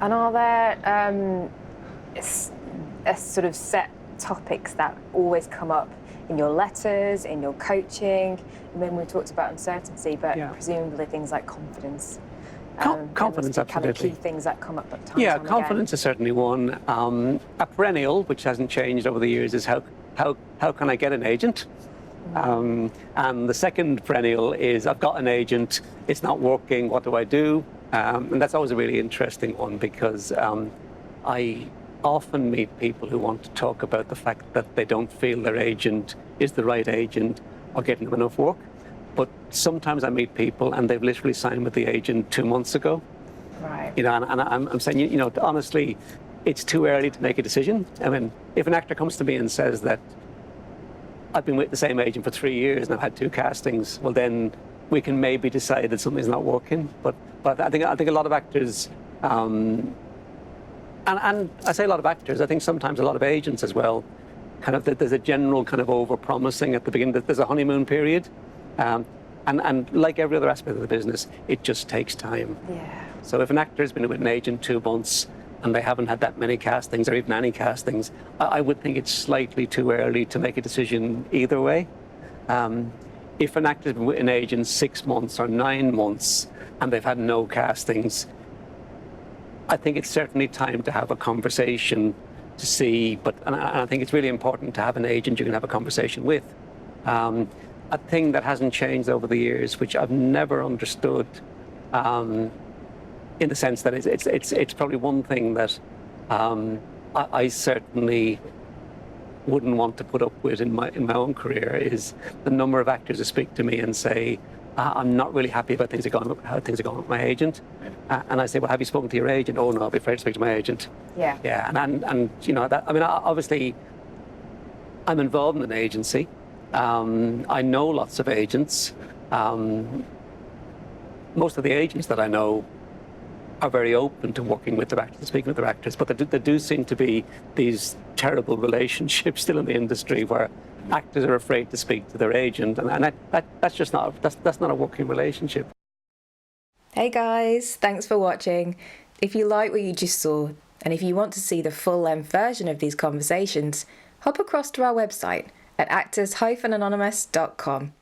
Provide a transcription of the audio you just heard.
And are there a sort of set topics that always come up in your letters, in your coaching? I mean, we talked about uncertainty, but presumably things like confidence. Confidence, absolutely. Kind of key things that come up at times. Yeah, confidence is certainly one. A perennial, which hasn't changed over the years, is how can I get an agent? And the second perennial is I've got an agent, it's not working, what do I do? And that's always a really interesting one, because I often meet people who want to talk about the fact that they don't feel their agent is the right agent or getting them enough work. But sometimes I meet people and they've literally signed with the agent 2 months ago. Right. You know, and I'm saying, you know, honestly, it's too early to make a decision. I mean, if an actor comes to me and says that I've been with the same agent for 3 years and I've had 2 castings, well, then we can maybe decide that something's not working. But I think a lot of actors, and I say a lot of actors, I think sometimes a lot of agents as well, kind of there's a general kind of over-promising at the beginning, that there's a honeymoon period. And like every other aspect of the business, it just takes time. Yeah. So if an actor has been with an agent 2 months and they haven't had that many castings or even any castings, I would think it's slightly too early to make a decision either way. If an actor has been with an agent 6 months or 9 months and they've had no castings, I think it's certainly time to have a conversation to see, and I think it's really important to have an agent you can have a conversation with. A thing that hasn't changed over the years, which I've never understood, in the sense that it's probably one thing that I certainly wouldn't want to put up with in my own career, is the number of actors who speak to me and say, I'm not really happy about how things are going with my agent. And I say, well, have you spoken to your agent? Oh, no, I'll be afraid to speak to my agent. Yeah. Yeah, and you know, I mean, obviously, I'm involved in an agency. I know lots of agents. Most of the agents that I know are very open to working with their actors and speaking with their actors, but there do seem to be these terrible relationships still in the industry where actors are afraid to speak to their agent, and that's just that's not a working relationship. Hey guys, thanks for watching. If you like what you just saw, and if you want to see the full-length version of these conversations, hop across to our website at actors-anonymous.com.